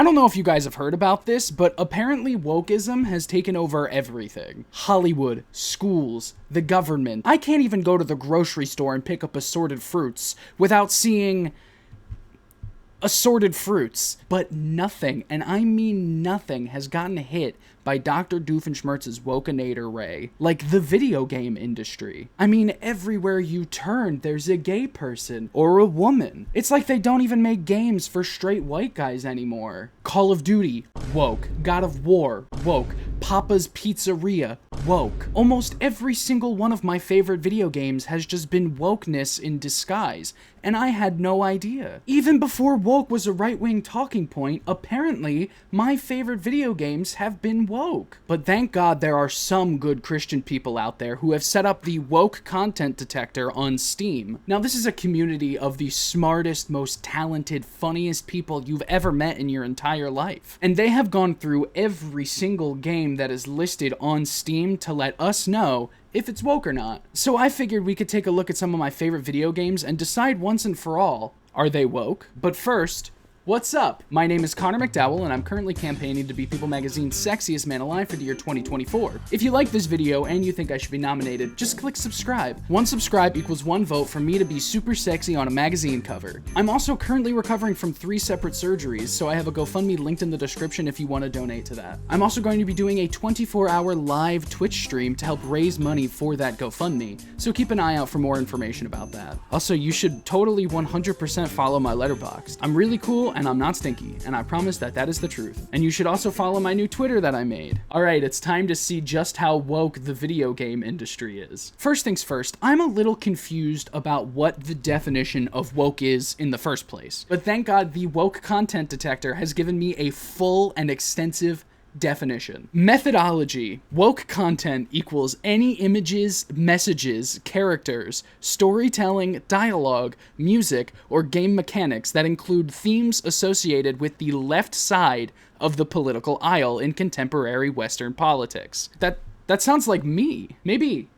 I don't know if you guys have heard about this, but apparently wokeism has taken over everything. Hollywood, schools, the government. I can't even go to the grocery store and pick up assorted fruits without seeing assorted fruits. But nothing, and I mean nothing, has gotten hit by Dr. Doofenshmirtz's Wokenator Ray, like the video game industry. I mean, everywhere you turn, there's a gay person or a woman. It's like they don't even make games for straight white guys anymore. Call of Duty, woke. God of War, woke. Papa's Pizzeria, woke. Almost every single one of my favorite video games has just been wokeness in disguise, and I had no idea. Even before woke was a right-wing talking point, apparently my favorite video games have been woke. But thank God there are some good Christian people out there who have set up the woke content detector on Steam. Now, this is a community of the smartest, most talented, funniest people you've ever met in your entire life. And they have gone through every single game that is listed on Steam to let us know if it's woke or not. So I figured we could take a look at some of my favorite video games and decide once and for all, are they woke? But first, what's up? My name is Connor McDowell, and I'm currently campaigning to be People Magazine's Sexiest Man Alive for the year 2024. If you like this video and you think I should be nominated, just click subscribe. One subscribe equals one vote for me to be super sexy on a magazine cover. I'm also currently recovering from 3 separate surgeries, so I have a GoFundMe linked in the description if you want to donate to that. I'm also going to be doing a 24-hour live Twitch stream to help raise money for that GoFundMe, so keep an eye out for more information about that. Also, you should totally 100% follow my Letterboxd. I'm really cool and I'm not stinky, and I promise that that is the truth. And you should also follow my new Twitter that I made. Alright, it's time to see just how woke the video game industry is. First things first, I'm a little confused about what the definition of woke is in the first place. But thank God the woke content detector has given me a full and extensive definition. Methodology. Woke content equals any images, messages, characters, storytelling, dialogue, music, or game mechanics that include themes associated with the left side of the political aisle in contemporary Western politics. That sounds like me. Maybe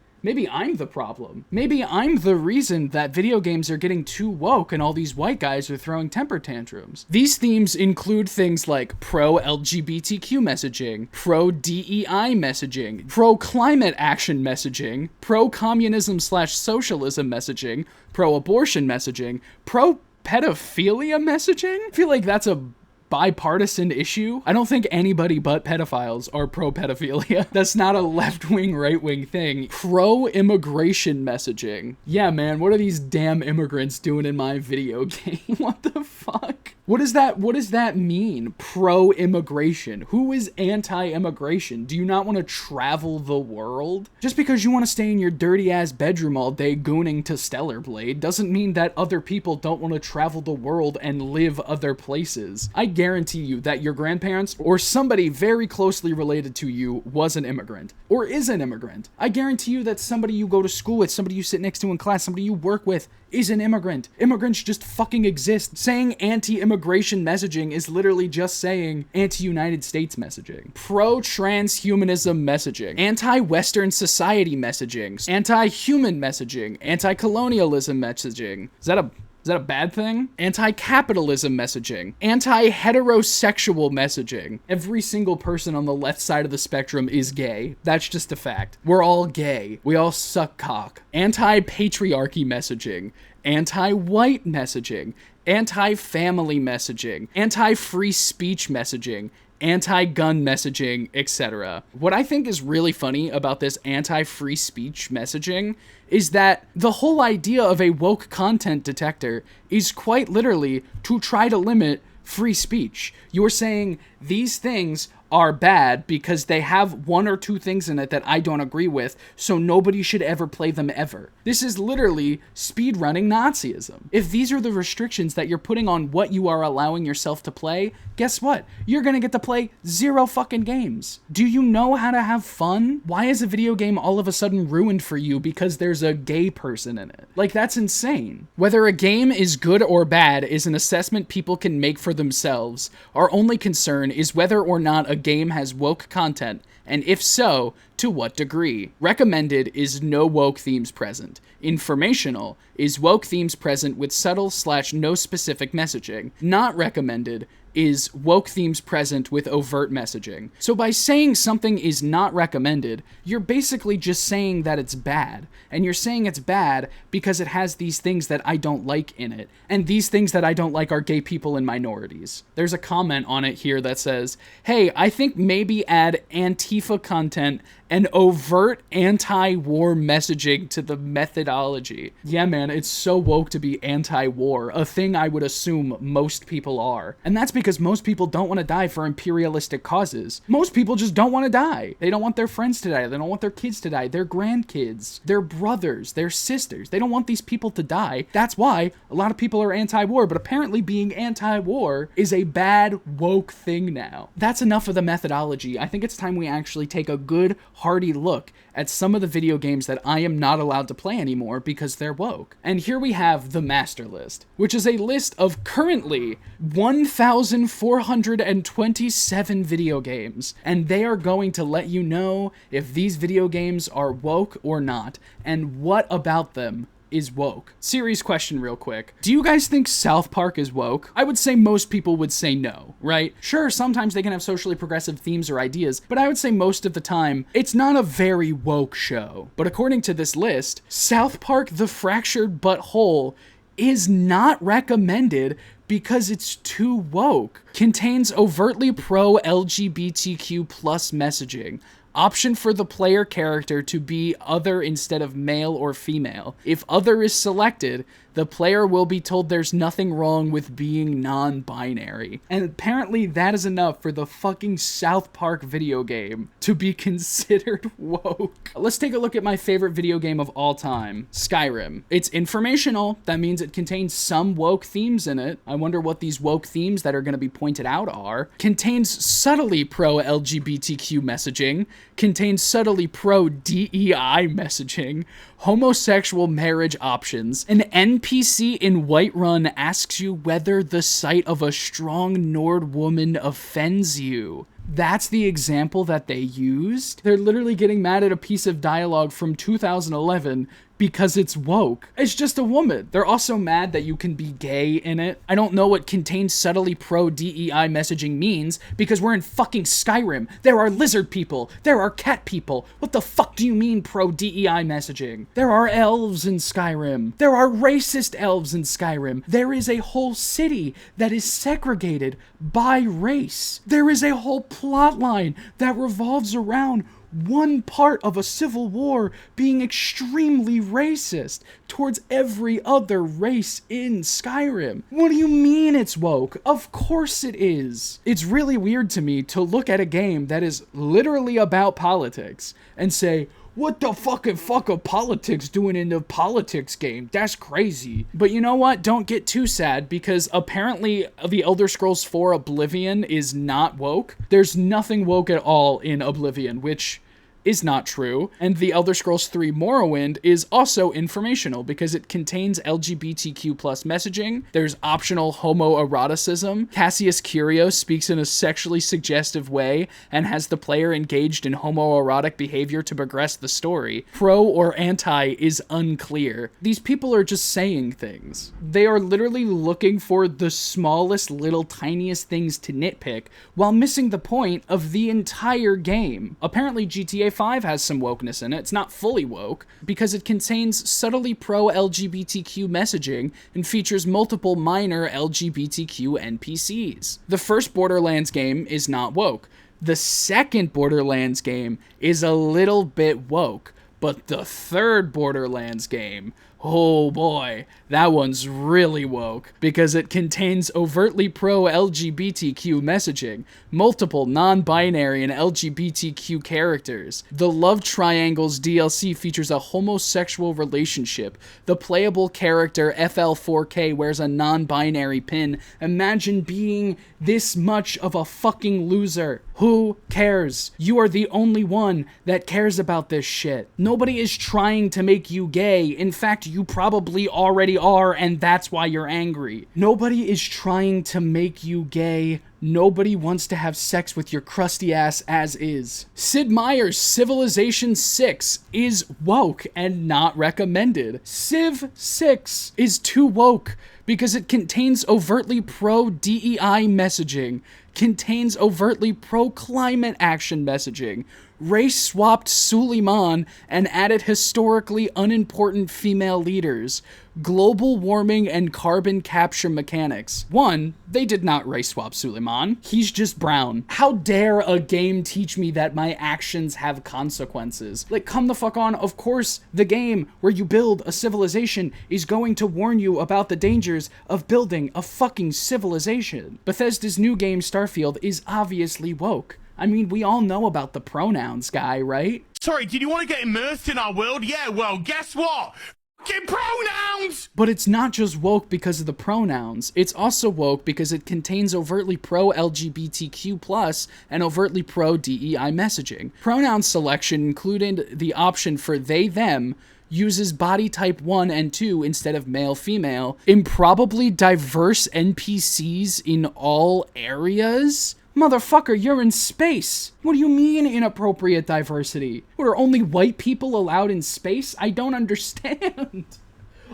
I'm the problem. Maybe I'm the reason that video games are getting too woke and all these white guys are throwing temper tantrums. These themes include things like pro-LGBTQ messaging, pro-DEI messaging, pro-climate action messaging, pro-communism/socialism messaging, pro-abortion messaging, pro-pedophilia messaging? I feel like that's a bipartisan issue. I don't think anybody but pedophiles are pro-pedophilia. That's not a left-wing, right-wing thing. Pro-immigration messaging. Yeah, man, what are these damn immigrants doing in my video game? What the fuck? What does that mean? Pro-immigration. Who is anti-immigration? Do you not want to travel the world? Just because you want to stay in your dirty-ass bedroom all day gooning to Stellar Blade doesn't mean that other people don't want to travel the world and live other places. I guarantee you that your grandparents or somebody very closely related to you was an immigrant or is an immigrant. I guarantee you that somebody you go to school with, somebody you sit next to in class, somebody you work with is an immigrant. Immigrants just fucking exist. Saying anti-immigration messaging is literally just saying anti-United States messaging. Pro-transhumanism messaging. Anti-Western society messaging. Anti-human messaging. Anti-colonialism messaging. Is that a bad thing? Anti-capitalism messaging. Anti-heterosexual messaging. Every single person on the left side of the spectrum is gay. That's just a fact. We're all gay. We all suck cock. Anti-patriarchy messaging. Anti-white messaging. Anti-family messaging. Anti-free speech messaging. Anti-gun messaging, etc. What I think is really funny about this anti-free speech messaging is that the whole idea of a woke content detector is quite literally to try to limit free speech. You're saying these things are bad because they have 1 or 2 things in it that I don't agree with, so nobody should ever play them ever. This is literally speedrunning Nazism. If these are the restrictions that you're putting on what you are allowing yourself to play, guess what? You're gonna get to play 0 fucking games. Do you know how to have fun? Why is a video game all of a sudden ruined for you because there's a gay person in it? Like, that's insane. Whether a game is good or bad is an assessment people can make for themselves. Our only concern is whether or not a game has woke content, and if so, to what degree. Recommended is no woke themes present. Informational is woke themes present with subtle/no specific messaging. Not recommended, is woke themes present with overt messaging. So by saying something is not recommended, you're basically just saying that it's bad. And you're saying it's bad because it has these things that I don't like in it. And these things that I don't like are gay people and minorities. There's a comment on it here that says, hey, I think maybe add Antifa content and overt anti-war messaging to the methodology. Yeah, man, it's so woke to be anti-war, a thing I would assume most people are. And that's because most people don't want to die for imperialistic causes. Most people just don't want to die. They don't want their friends to die. They don't want their kids to die, their grandkids, their brothers, their sisters. They don't want these people to die. That's why a lot of people are anti-war, but apparently being anti-war is a bad woke thing now. That's enough of the methodology. I think it's time we actually take a good, hearty look at some of the video games that I am not allowed to play anymore because they're woke. And here we have the master list, which is a list of currently 1,427 video games, and they are going to let you know if these video games are woke or not, and what about them is woke. Serious question real quick. Do you guys think South Park is woke? I would say most people would say no, right? Sure, sometimes they can have socially progressive themes or ideas, but I would say most of the time, it's not a very woke show. But according to this list, South Park: The Fractured But Whole is not recommended because it's too woke. Contains overtly pro-LGBTQ plus messaging. Option for the player character to be other instead of male or female. If other is selected, the player will be told there's nothing wrong with being non-binary. And apparently that is enough for the fucking South Park video game to be considered woke. Let's take a look at my favorite video game of all time, Skyrim. It's informational. That means it contains some woke themes in it. I wonder what these woke themes that are going to be pointed out are. Contains subtly pro-LGBTQ messaging. Contains subtly pro-DEI messaging. Homosexual marriage options. An NPC in Whiterun asks you whether the sight of a strong Nord woman offends you. That's the example that they used? They're literally getting mad at a piece of dialogue from 2011 because it's woke. It's just a woman. They're also mad that you can be gay in it. I don't know what contains subtly pro-DEI messaging means because we're in fucking Skyrim. There are lizard people. There are cat people. What the fuck do you mean pro-DEI messaging? There are elves in Skyrim. There are racist elves in Skyrim. There is a whole city that is segregated by race. There is a whole plot line that revolves around one part of a civil war being extremely racist towards every other race in Skyrim. What do you mean it's woke? Of course it is. It's really weird to me to look at a game that is literally about politics and say, what the fucking fuck are politics doing in the politics game? That's crazy. But you know what? Don't get too sad because apparently the Elder Scrolls 4 Oblivion is not woke. There's nothing woke at all in Oblivion, which is not true. And the Elder Scrolls 3 Morrowind is also informational because it contains LGBTQ plus messaging. There's optional homoeroticism. Cassius Kyrios speaks in a sexually suggestive way and has the player engaged in homoerotic behavior to progress the story. Pro or anti is unclear. These people are just saying things. They are literally looking for the smallest, little, tiniest things to nitpick while missing the point of the entire game. Apparently GTA 5 has some wokeness in it. It's not fully woke because it contains subtly pro-LGBTQ messaging and features multiple minor LGBTQ NPCs. The first Borderlands game is not woke. The second Borderlands game is a little bit woke, but the third Borderlands game, oh boy, that one's really woke because it contains overtly pro-LGBTQ messaging, multiple non-binary and LGBTQ characters. The Love Triangles DLC features a homosexual relationship. The playable character FL4K wears a non-binary pin. Imagine being this much of a fucking loser. Who cares? You are the only one that cares about this shit. Nobody is trying to make you gay. In fact, you probably already are, and that's why you're angry. Nobody is trying to make you gay. Nobody wants to have sex with your crusty ass as is. Sid Meier's Civilization 6 is woke and not recommended. Civ 6 is too woke because it contains overtly pro-DEI messaging, contains overtly pro-climate action messaging, race-swapped Suleiman and added historically unimportant female leaders, global warming and carbon capture mechanics. One, they did not race-swap Suleiman. He's just brown. How dare a game teach me that my actions have consequences? Like, come the fuck on. Of course, the game where you build a civilization is going to warn you about the dangers of building a fucking civilization. Bethesda's new game, Starfield, is obviously woke. I mean, we all know about the pronouns guy, right? Sorry, did you want to get immersed in our world? Yeah, well, guess what? Fucking pronouns! But it's not just woke because of the pronouns. It's also woke because it contains overtly pro-LGBTQ+, and overtly pro-DEI messaging. Pronoun selection, including the option for they, them, uses body type 1 and 2 instead of male-female, improbably diverse NPCs in all areas. Motherfucker, you're in space. What do you mean inappropriate diversity? What, are only white people allowed in space? I don't understand.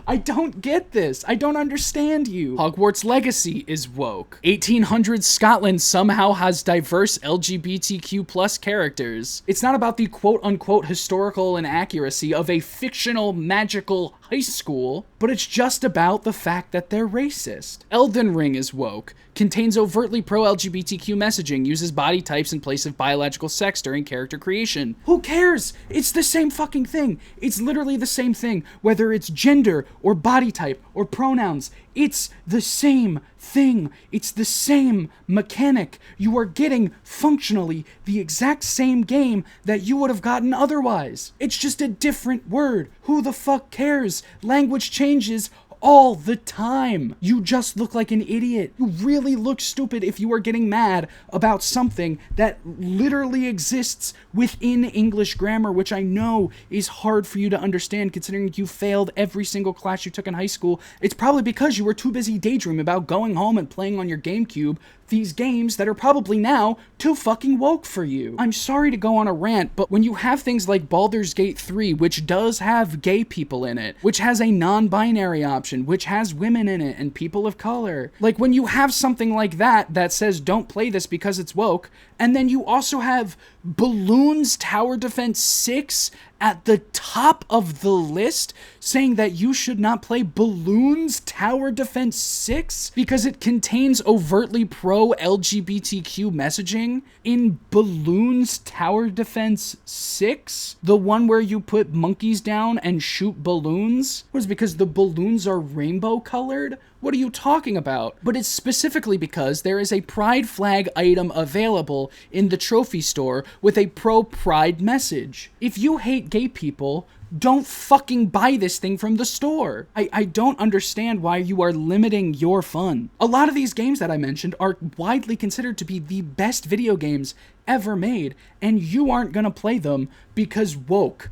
I don't get this. I don't understand you. Hogwarts Legacy is woke. 1800s Scotland somehow has diverse LGBTQ+ characters. It's not about the quote-unquote historical inaccuracy of a fictional magical high school, but it's just about the fact that they're racist. Elden Ring is woke. Contains overtly pro-LGBTQ messaging, uses body types in place of biological sex during character creation. Who cares? It's the same fucking thing. It's literally the same thing, whether it's gender or body type or pronouns. It's the same thing. It's the same mechanic. You are getting, functionally, the exact same game that you would have gotten otherwise. It's just a different word. Who the fuck cares? Language changes all the time. You just look like an idiot. You really look stupid if you are getting mad about something that literally exists within English grammar, which I know is hard for you to understand considering you failed every single class you took in high school. It's probably because you were too busy daydreaming about going home and playing on your GameCube these games that are probably now too fucking woke for you. I'm sorry to go on a rant, but when you have things like Baldur's Gate 3, which does have gay people in it, which has a non-binary option, which has women in it and people of color, like when you have something like that that says don't play this because it's woke, and then you also have Balloons Tower Defense 6 at the top of the list saying that you should not play Balloons Tower Defense 6 because it contains overtly pro-LGBTQ messaging in Balloons Tower Defense 6, the one where you put monkeys down and shoot balloons. What is it, because the balloons are rainbow colored? What are you talking about? But it's specifically because there is a pride flag item available in the trophy store with a pro-pride message. If you hate gay people, don't fucking buy this thing from the store. I don't understand why you are limiting your fun. A lot of these games that I mentioned are widely considered to be the best video games ever made, and you aren't gonna play them because woke.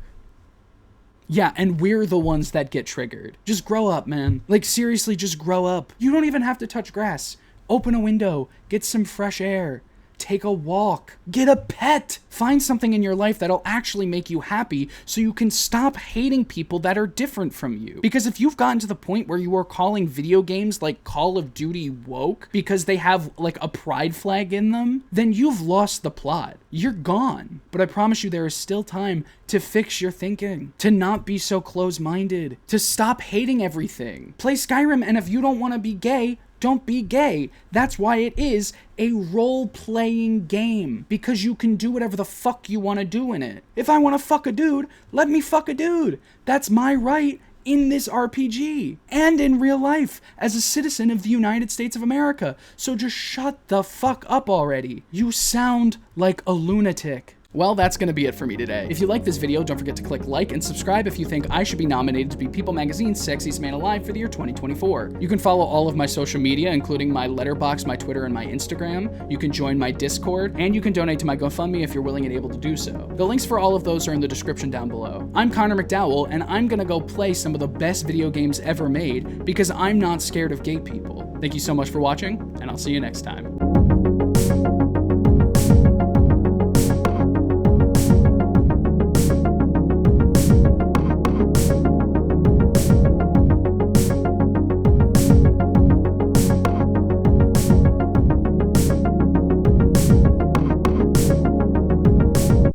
Yeah, and we're the ones that get triggered. Just grow up, man. Like, seriously, just grow up. You don't even have to touch grass. Open a window, get some fresh air, take a walk, get a pet. Find something in your life that'll actually make you happy so you can stop hating people that are different from you. Because if you've gotten to the point where you are calling video games like Call of Duty woke because they have like a pride flag in them, then you've lost the plot. You're gone. But I promise you there is still time to fix your thinking, to not be so close-minded, to stop hating everything. Play Skyrim, and if you don't want to be gay, don't be gay. That's why it is a role-playing game, because you can do whatever the fuck you want to do in it. If I want to fuck a dude, let me fuck a dude. That's my right in this RPG and in real life as a citizen of the United States of America. So just shut the fuck up already. You sound like a lunatic. Well, that's going to be it for me today. If you like this video, don't forget to click like and subscribe if you think I should be nominated to be People Magazine's Sexiest Man Alive for the year 2024. You can follow all of my social media, including my Letterboxd, my Twitter, and my Instagram. You can join my Discord, and you can donate to my GoFundMe if you're willing and able to do so. The links for all of those are in the description down below. I'm Connor McDowell, and I'm going to go play some of the best video games ever made because I'm not scared of gay people. Thank you so much for watching, and I'll see you next time.